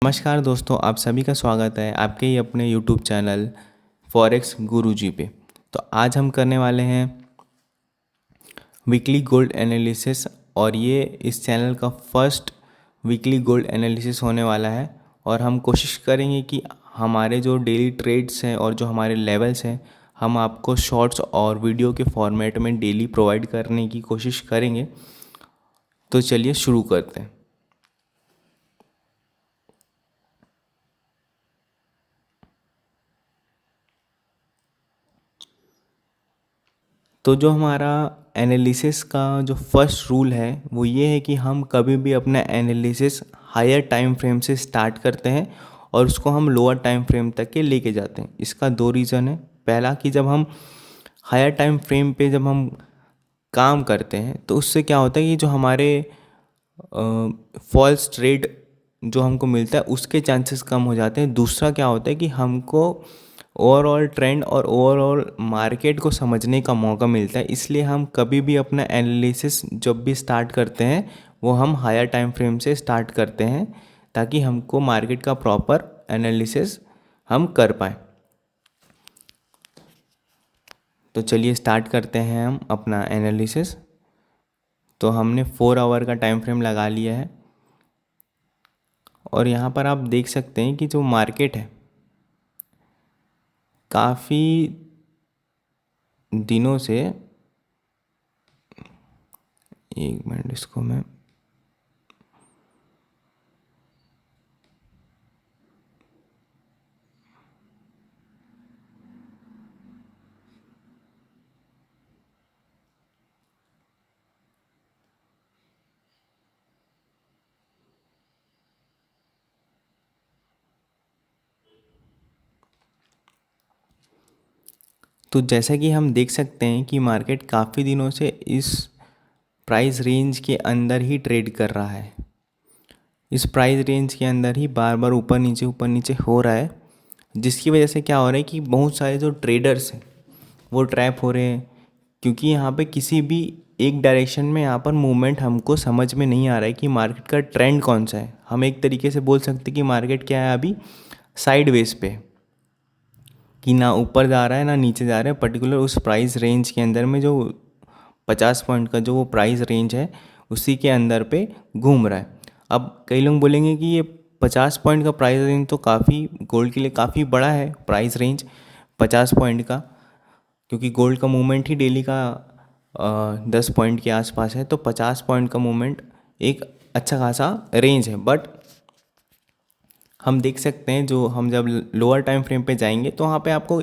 नमस्कार दोस्तों, आप सभी का स्वागत है आपके ही अपने यूट्यूब चैनल फॉरेक्स गुरुजी पे। तो आज हम करने वाले हैं वीकली गोल्ड एनालिसिस और ये इस चैनल का फर्स्ट वीकली गोल्ड एनालिसिस होने वाला है। और हम कोशिश करेंगे कि हमारे जो डेली ट्रेड्स हैं और जो हमारे लेवल्स हैं हम आपको शॉर्ट्स और वीडियो के फॉर्मेट में डेली प्रोवाइड करने की कोशिश करेंगे। तो चलिए शुरू करते हैं। तो जो हमारा एनालिसिस का जो फर्स्ट रूल है वो ये है कि हम कभी भी अपना एनालिसिस हायर टाइम फ्रेम से स्टार्ट करते हैं और उसको हम लोअर टाइम फ्रेम तक के लेके जाते हैं। इसका दो रीज़न है। पहला कि जब हम हायर टाइम फ्रेम पे जब हम काम करते हैं तो उससे क्या होता है कि जो हमारे फॉल्स ट्रेड जो हमको मिलता है उसके चांसेस कम हो जाते हैं। दूसरा क्या होता है कि हमको ओवरऑल ट्रेंड और ओवरऑल मार्केट को समझने का मौका मिलता है। इसलिए हम कभी भी अपना एनालिसिस जब भी स्टार्ट करते हैं वो हम हायर टाइम फ्रेम से स्टार्ट करते हैं ताकि हमको मार्केट का प्रॉपर एनालिसिस हम कर पाएँ। तो चलिए स्टार्ट करते हैं हम अपना एनालिसिस। तो हमने 4 आवर का टाइम फ्रेम लगा लिया है और यहाँ पर आप देख सकते हैं कि जो मार्केट है काफ़ी दिनों से, एक मिनट इसको मैं तो जैसा कि हम देख सकते हैं कि मार्केट काफ़ी दिनों से इस प्राइस रेंज के अंदर ही ट्रेड कर रहा है। इस प्राइस रेंज के अंदर ही बार बार ऊपर नीचे हो रहा है, जिसकी वजह से क्या हो रहा है कि बहुत सारे जो ट्रेडर्स हैं वो ट्रैप हो रहे हैं। क्योंकि यहाँ पे किसी भी एक डायरेक्शन में यहाँ पर मूवमेंट हमको समझ में नहीं आ रहा है कि मार्केट का ट्रेंड कौन सा है। हम एक तरीके से बोल सकते हैं कि मार्केट क्या है अभी साइडवेज पे, कि ना ऊपर जा रहा है ना नीचे जा रहा है। पर्टिकुलर उस प्राइस रेंज के अंदर में जो 50 पॉइंट का जो वो प्राइस रेंज है उसी के अंदर पे घूम रहा है। अब कई लोग बोलेंगे कि ये 50 पॉइंट का प्राइस रेंज तो काफ़ी गोल्ड के लिए काफ़ी बड़ा है प्राइस रेंज 50 पॉइंट का, क्योंकि गोल्ड का मूवमेंट ही डेली का 10 पॉइंट के आसपास है। तो 50 पॉइंट का मूवमेंट एक अच्छा खासा रेंज है। बट हम देख सकते हैं जो हम जब लोअर टाइम फ्रेम पे जाएंगे तो वहाँ पे आपको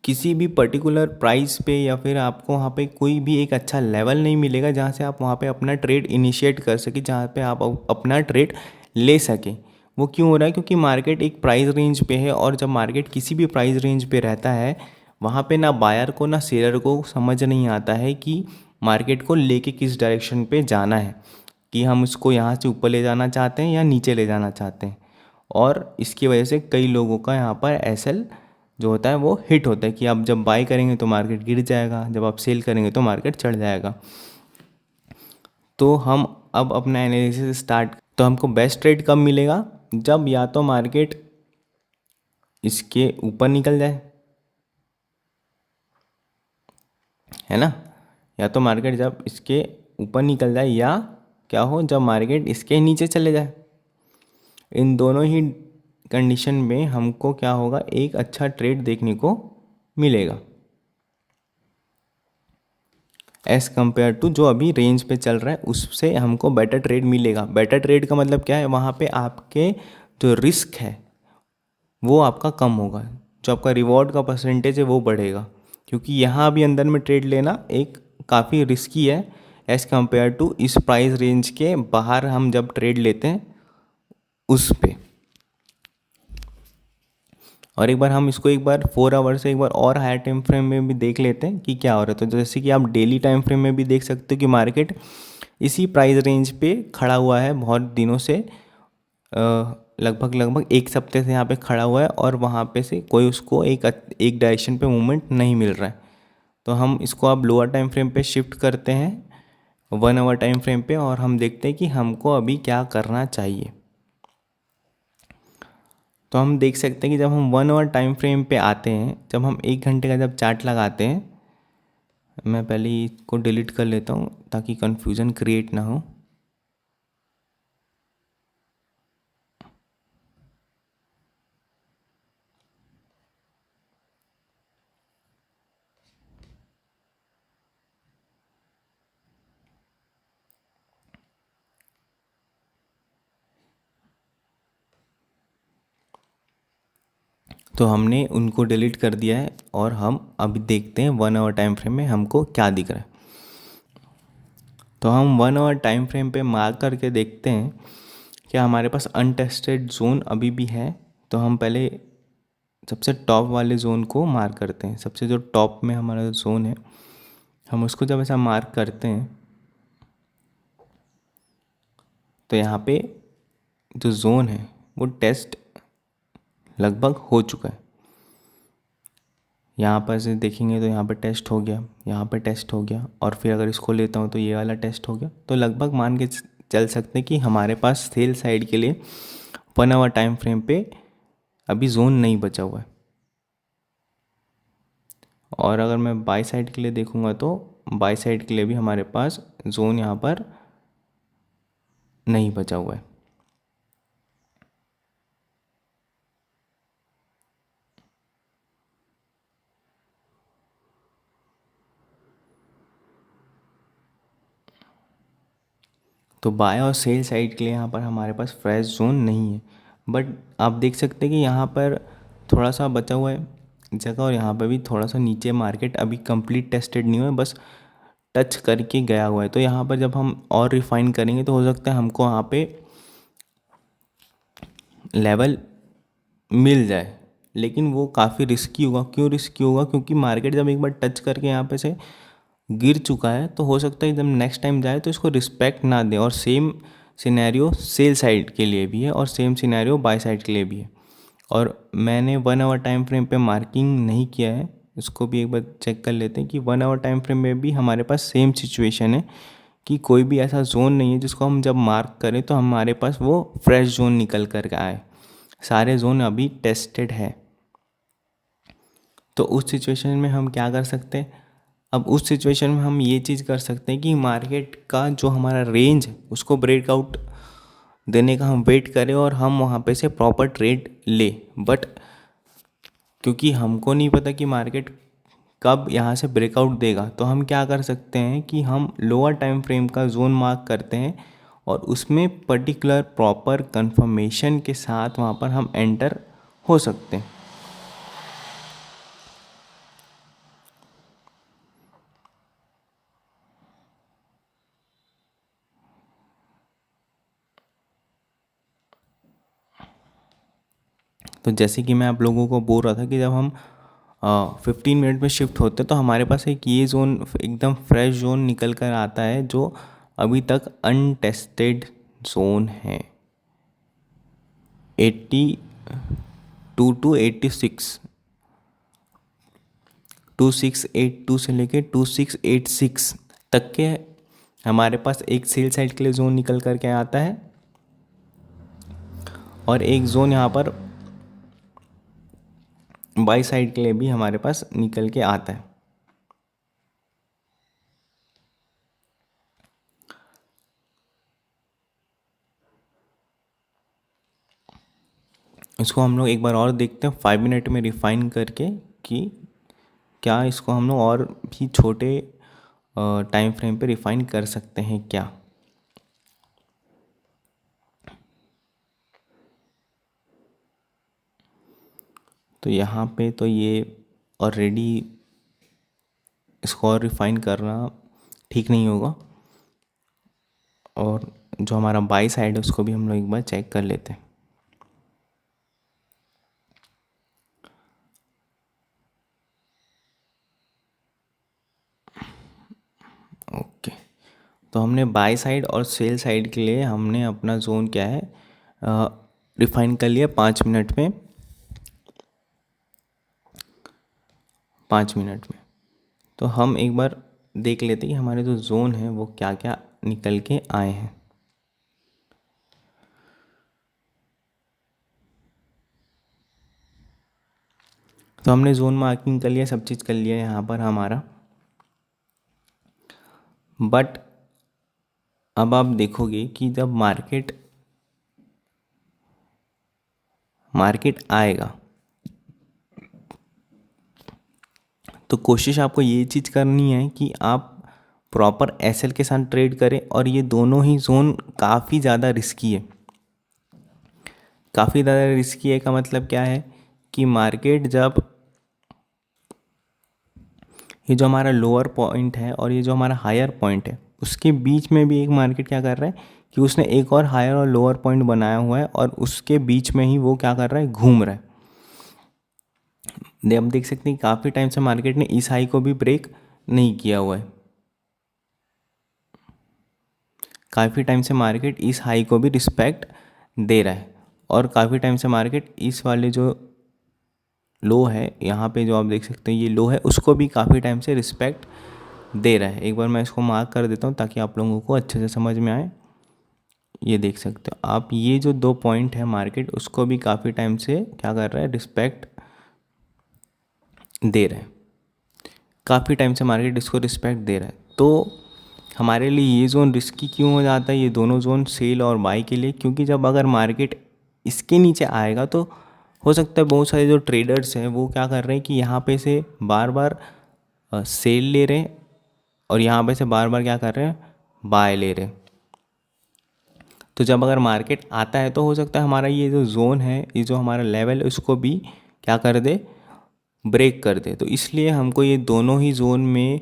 किसी भी पर्टिकुलर प्राइस पे या फिर आपको वहाँ पे कोई भी एक अच्छा लेवल नहीं मिलेगा जहाँ से आप वहाँ पे अपना ट्रेड इनिशिएट कर सकें, जहाँ पे आप अपना ट्रेड ले सकें। वो क्यों हो रहा है? क्योंकि मार्केट एक प्राइस रेंज पे है और जब मार्केट किसी भी प्राइस रेंज पे रहता है वहाँ पे ना बायर को ना सेलर को समझ नहीं आता है कि मार्केट को लेके किस डायरेक्शन पे जाना है, कि हम उसको यहाँ से ऊपर ले जाना चाहते हैं या नीचे ले जाना चाहते हैं। और इसकी वजह से कई लोगों का यहाँ पर एसएल जो होता है वो हिट होता है कि आप जब बाय करेंगे तो मार्केट गिर जाएगा, जब आप सेल करेंगे तो मार्केट चढ़ जाएगा। तो हम अब अपना एनालिसिस स्टार्ट, तो हमको बेस्ट ट्रेड कब मिलेगा? जब या तो मार्केट इसके ऊपर निकल जाए, है ना, या तो मार्केट जब इसके ऊपर निकल जाए या क्या हो जब मार्केट इसके नीचे चले जाए। इन दोनों ही कंडीशन में हमको क्या होगा, एक अच्छा ट्रेड देखने को मिलेगा एज़ कम्पेयर टू जो अभी रेंज पे चल रहा है उससे हमको बेटर ट्रेड मिलेगा। बेटर ट्रेड का मतलब क्या है? वहाँ पे आपके जो रिस्क है वो आपका कम होगा, जो आपका रिवॉर्ड का परसेंटेज है वो बढ़ेगा। क्योंकि यहाँ अभी अंदर में ट्रेड लेना एक काफ़ी रिस्की है एज़ कम्पेयर टू इस प्राइस रेंज के बाहर हम जब ट्रेड लेते हैं उस पे। और एक बार हम इसको एक बार 4 आवर से एक बार और हायर टाइम फ्रेम में भी देख लेते हैं कि क्या हो रहा है। तो जैसे कि आप डेली टाइम फ्रेम में भी देख सकते हो कि मार्केट इसी प्राइस रेंज पे खड़ा हुआ है बहुत दिनों से, लगभग एक हफ्ते से यहाँ पे खड़ा हुआ है और वहाँ पे से कोई उसको एक डायरेक्शन पे मूवमेंट नहीं मिल रहा है। तो हम इसको अब लोअर टाइम फ्रेम पे शिफ्ट करते हैं 1 आवर टाइम फ्रेम पे और हम देखते हैं कि हमको अभी क्या करना चाहिए। तो हम देख सकते हैं कि जब हम 1 आवर टाइम फ्रेम पे आते हैं, जब हम 1 घंटे का जब चार्ट लगाते हैं, मैं पहले इसको डिलीट कर लेता हूँ ताकि कन्फ्यूज़न क्रिएट ना हो। तो हमने उनको डिलीट कर दिया है और हम अभी देखते हैं 1 आवर टाइम फ्रेम में हमको क्या दिख रहा है। तो हम 1 आवर टाइम फ्रेम पे मार्क करके देखते हैं कि हमारे पास अनटेस्टेड जोन अभी भी है। तो हम पहले सबसे टॉप वाले जोन को मार्क करते हैं। सबसे जो टॉप में हमारा जोन है, हम उसको जब ऐसा मार्क करते हैं तो यहाँ पे जो जोन है वो टेस्ट लगभग हो चुका है। यहाँ पर से देखेंगे तो यहाँ पर टेस्ट हो गया, यहाँ पर टेस्ट हो गया, और फिर अगर इसको लेता हूँ तो ये वाला टेस्ट हो गया। तो लगभग मान के चल सकते हैं कि हमारे पास सेल साइड के लिए 1 आवर टाइम फ्रेम पे अभी जोन नहीं बचा हुआ है। और अगर मैं बाई साइड के लिए देखूँगा तो बाई साइड के लिए भी हमारे पास जोन यहाँ पर नहीं बचा हुआ है। तो बाय और सेल साइड के लिए यहाँ पर हमारे पास फ्रेश जोन नहीं है। बट आप देख सकते हैं कि यहाँ पर थोड़ा सा बचा हुआ है जगह, और यहाँ पर भी थोड़ा सा नीचे मार्केट अभी कंप्लीट टेस्टेड नहीं हुआ है, बस टच करके गया हुआ है। तो यहाँ पर जब हम और रिफाइन करेंगे तो हो सकता है हमको यहाँ पे लेवल मिल जाए, लेकिन वो काफ़ी रिस्की होगा। क्यों रिस्की होगा? क्योंकि मार्केट जब एक बार टच करके यहाँ पे से गिर चुका है तो हो सकता है जब नेक्स्ट टाइम जाए तो इसको रिस्पेक्ट ना दे। और सेम सिनेरियो सेल साइड के लिए भी है और सेम सिनेरियो बाय साइड के लिए भी है। और मैंने 1 आवर टाइम फ्रेम पे मार्किंग नहीं किया है, इसको भी एक बार चेक कर लेते हैं कि 1 आवर टाइम फ्रेम में भी हमारे पास सेम सिचुएशन है कि कोई भी ऐसा जोन नहीं है जिसको हम जब मार्क करें तो हमारे पास वो फ्रेश जोन निकल कर आए। सारे जोन अभी टेस्टेड है। तो उस सिचुएशन में हम क्या कर सकते हैं? अब उस सिचुएशन में हम ये चीज़ कर सकते हैं कि मार्केट का जो हमारा रेंज है उसको ब्रेकआउट देने का हम वेट करें और हम वहाँ पे से प्रॉपर ट्रेड ले। बट क्योंकि हमको नहीं पता कि मार्केट कब यहाँ से ब्रेकआउट देगा, तो हम क्या कर सकते हैं कि हम लोअर टाइम फ्रेम का जोन मार्क करते हैं और उसमें पर्टिकुलर प्रॉपर कंफर्मेशन के साथ वहाँ पर हम एंटर हो सकते हैं। तो जैसे कि मैं आप लोगों को बोल रहा था कि जब हम 15 मिनट में शिफ्ट होते हैं तो हमारे पास एक ये जोन एकदम फ्रेश जोन निकल कर आता है जो अभी तक अनटेस्टेड जोन है। 82 to 86, 2682 से लेके 2686 तक के हमारे पास एक सेल साइड के लिए जोन निकल कर के आता है और एक जोन यहाँ पर बाई साइड के लिए भी हमारे पास निकल के आता है। इसको हम लोग एक बार और देखते हैं 5 मिनट में रिफाइन करके कि क्या इसको हम लोग और भी छोटे टाइम फ्रेम पे रिफाइन कर सकते हैं क्या। तो यहाँ पे तो ये ऑलरेडी इसको और रिफाइन करना ठीक नहीं होगा, और जो हमारा बाई साइड है उसको भी हम लोग एक बार चेक कर लेते हैं। ओके, तो हमने बाई साइड और सेल साइड के लिए हमने अपना जोन क्या है रिफाइन कर लिया 5 मिनट में। 5 मिनट में तो हम एक बार देख लेते हैं कि हमारे जो जोन है वो क्या क्या निकल के आए हैं। तो हमने जोन मार्किंग कर लिया, सब चीज़ कर लिया यहाँ पर हमारा। बट अब आप देखोगे कि जब मार्केट आएगा तो कोशिश आपको ये चीज़ करनी है कि आप प्रॉपर एसएल के साथ ट्रेड करें। और ये दोनों ही जोन काफ़ी ज़्यादा रिस्की है। काफ़ी ज़्यादा रिस्की है का मतलब क्या है कि मार्केट जब ये जो हमारा लोअर पॉइंट है और ये जो हमारा हायर पॉइंट है उसके बीच में भी एक मार्केट क्या कर रहा है कि उसने एक और हायर और लोअर पॉइंट बनाया हुआ है और उसके बीच में ही वो क्या कर रहा है, घूम रहा है। हम देख सकते हैं काफ़ी टाइम से मार्केट ने इस हाई को भी ब्रेक नहीं किया हुआ है। काफ़ी टाइम से मार्केट इस हाई को भी रिस्पेक्ट दे रहा है और काफ़ी टाइम से मार्केट इस वाले जो लो है यहाँ पे जो आप देख सकते हैं ये लो है उसको भी काफ़ी टाइम से रिस्पेक्ट दे रहा है। एक बार मैं इसको मार्क कर देता हूँ ताकि आप लोगों को अच्छे से समझ में आए। ये देख सकते हो आप, ये जो 2 पॉइंट है मार्केट उसको भी काफ़ी टाइम से क्या कर रहा है, रिस्पेक्ट दे रहा है। काफ़ी टाइम से मार्केट इसको रिस्पेक्ट दे रहा है। तो हमारे लिए ये जोन रिस्की क्यों हो जाता है, ये दोनों जोन सेल और बाई के लिए? क्योंकि जब अगर मार्केट इसके नीचे आएगा तो हो सकता है बहुत सारे जो ट्रेडर्स हैं वो क्या कर रहे हैं कि यहाँ पे से बार बार सेल ले रहे हैं और यहाँ पे से बार बार क्या कर रहे हैं, बाय ले रहे हैं। तो जब अगर मार्केट आता है तो हो सकता है हमारा ये जो जोन है, ये जो हमारा लेवल है उसको भी क्या कर दे, ब्रेक कर दे। तो इसलिए हमको ये दोनों ही जोन में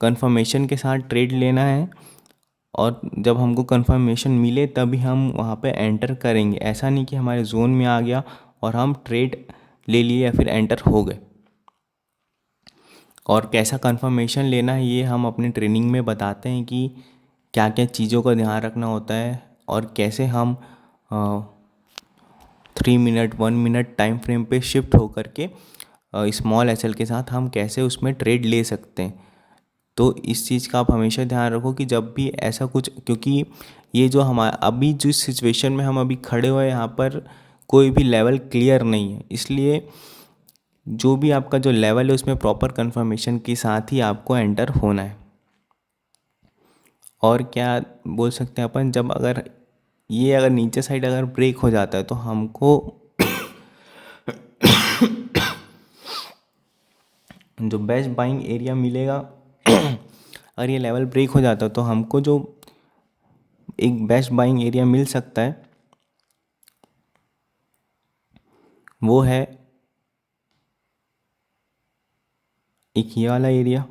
कंफर्मेशन के साथ ट्रेड लेना है और जब हमको कंफर्मेशन मिले तभी हम वहाँ पे एंटर करेंगे। ऐसा नहीं कि हमारे जोन में आ गया और हम ट्रेड ले लिए या फिर एंटर हो गए। और कैसा कंफर्मेशन लेना है ये हम अपनी ट्रेनिंग में बताते हैं कि क्या क्या चीज़ों का ध्यान रखना होता है और कैसे हम 3 मिनट 1 मिनट टाइम फ्रेम पे शिफ्ट होकर के स्मॉल एसएल के साथ हम कैसे उसमें ट्रेड ले सकते हैं। तो इस चीज़ का आप हमेशा ध्यान रखो कि जब भी ऐसा कुछ, क्योंकि ये जो हमारा अभी जिस सिचुएशन में हम अभी खड़े हुए हैं यहाँ पर कोई भी लेवल क्लियर नहीं है, इसलिए जो भी आपका जो लेवल है उसमें प्रॉपर कंफर्मेशन के साथ ही आपको एंटर होना है। और क्या बोल सकते हैं अपन, जब अगर ये अगर नीचे साइड अगर ब्रेक हो जाता है तो हमको जो बेस्ट बाइंग एरिया मिलेगा अगर ये लेवल ब्रेक हो जाता है तो हमको जो एक बेस्ट बाइंग एरिया मिल सकता है वो है एक ये वाला एरिया,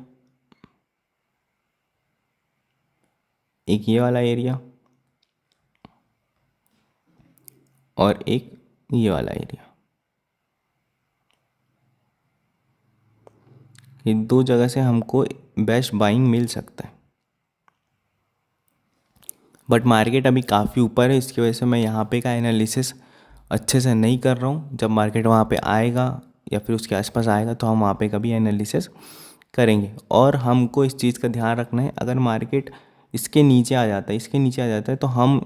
एक ये वाला एरिया और एक ये वाला एरिया। ये 2 जगह से हमको बेस्ट बाइंग मिल सकता है। बट मार्केट अभी काफ़ी ऊपर है, इसकी वजह से मैं यहाँ पे का एनालिसिस अच्छे से नहीं कर रहा हूँ। जब मार्केट वहाँ पे आएगा या फिर उसके आसपास आएगा तो हम वहाँ पे कभी एनालिसिस करेंगे। और हमको इस चीज़ का ध्यान रखना है, अगर मार्केट इसके नीचे आ जाता है, इसके नीचे आ जाता है तो हम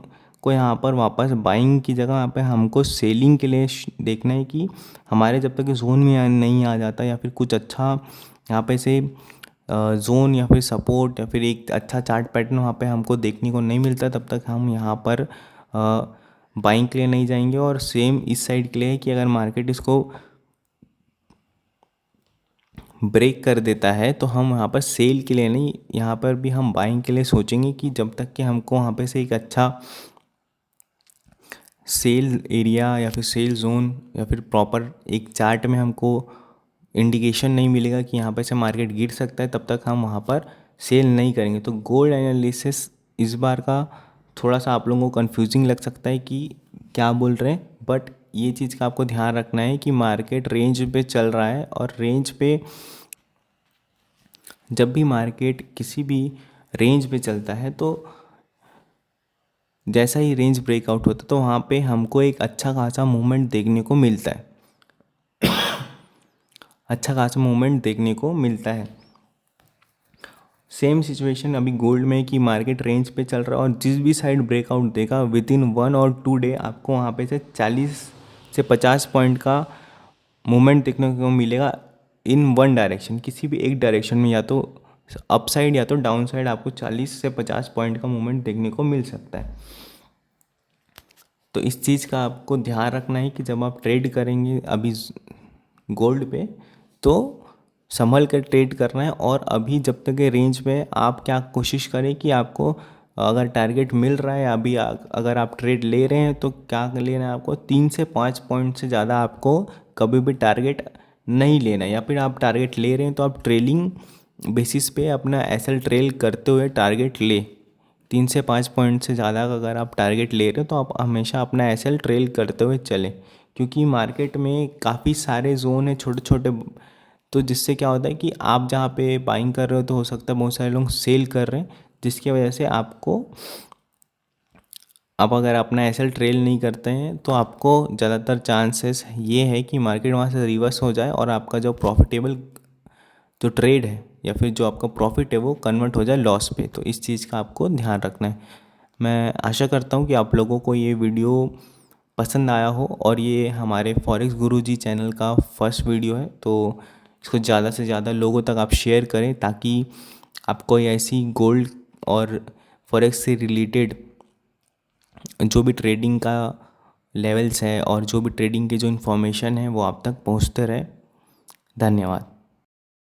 को यहाँ पर वापस बाइंग की जगह यहाँ पे हमको सेलिंग के लिए देखना है कि हमारे जब तक जोन में नहीं आ जाता या फिर कुछ अच्छा यहाँ पे से जोन या फिर सपोर्ट या फिर एक अच्छा चार्ट पैटर्न वहाँ पे हमको देखने को नहीं मिलता, तब तक हम यहाँ पर बाइंग के लिए नहीं जाएंगे। और सेम इस साइड के लिए है कि अगर मार्केट इसको ब्रेक कर देता है तो हम वहाँ पर सेल के लिए नहीं, यहाँ पर भी हम बाइंग के लिए सोचेंगे कि जब तक कि हमको वहाँ पे से एक अच्छा सेल एरिया या फिर सेल जोन या फिर प्रॉपर एक चार्ट में हमको इंडिकेशन नहीं मिलेगा कि यहाँ पे से मार्केट गिर सकता है, तब तक हम वहाँ पर सेल नहीं करेंगे। तो गोल्ड एनालिसिस इस बार का थोड़ा सा आप लोगों को कंफ्यूजिंग लग सकता है कि क्या बोल रहे हैं, बट ये चीज़ का आपको ध्यान रखना है कि मार्केट रेंज पे चल रहा है और रेंज पे जब भी मार्केट किसी भी रेंज पे चलता है तो जैसा ही रेंज ब्रेकआउट होता है तो वहाँ पे हमको एक अच्छा खासा मूवमेंट देखने को मिलता है, अच्छा खासा मूवमेंट देखने को मिलता है। सेम सिचुएशन अभी गोल्ड में कि मार्केट रेंज पे चल रहा है और जिस भी साइड ब्रेकआउट देगा विद इन 1 और 2 डे आपको वहाँ पे से 40 से 50 पॉइंट का मूवमेंट देखने को मिलेगा इन वन डायरेक्शन, किसी भी एक डायरेक्शन में, या तो अप साइड या तो डाउन साइड आपको 40 से 50 पॉइंट का मूवमेंट देखने को मिल सकता है। तो इस चीज़ का आपको ध्यान रखना है कि जब आप ट्रेड करेंगे अभी गोल्ड पे, तो संभल कर ट्रेड करना है। और अभी जब तक ये रेंज में, आप क्या कोशिश करें कि आपको अगर टारगेट मिल रहा है, अभी अगर आप ट्रेड ले रहे हैं तो क्या लेना है आपको, 3 से 5 पॉइंट से ज़्यादा आपको कभी भी टारगेट नहीं लेना है। या फिर आप टारगेट ले रहे हैं तो आप ट्रेलिंग बेसिस पे अपना एसएल ट्रेल करते हुए टारगेट ले। 3 से 5 पॉइंट से ज़्यादा का अगर आप टारगेट ले रहे हो तो आप हमेशा अपना एसएल ट्रेल करते हुए चलें, क्योंकि मार्केट में काफ़ी सारे जोन है छोटे छोटे। तो जिससे क्या होता है कि आप जहाँ पे बाइंग कर रहे हो तो हो सकता है बहुत सारे लोग सेल कर रहे हैं, जिसकी वजह से आपको, आप अगर अपना एसएल ट्रेल नहीं करते हैं तो आपको ज़्यादातर चांसेस ये है कि मार्केट वहाँ से रिवर्स हो जाए और आपका जो प्रॉफिटेबल जो ट्रेड है या फिर जो आपका प्रॉफिट है वो कन्वर्ट हो जाए लॉस पे। तो इस चीज़ का आपको ध्यान रखना है। मैं आशा करता हूँ कि आप लोगों को ये वीडियो पसंद आया हो, और ये हमारे फॉरेक्स गुरुजी चैनल का फर्स्ट वीडियो है, तो इसको ज़्यादा से ज़्यादा लोगों तक आप शेयर करें, ताकि आपको ऐसी गोल्ड और फॉरेक्स से रिलेटेड जो भी ट्रेडिंग का लेवल्स है और जो भी ट्रेडिंग के जो इन्फॉर्मेशन है वो आप तक पहुँचते रहे। धन्यवाद।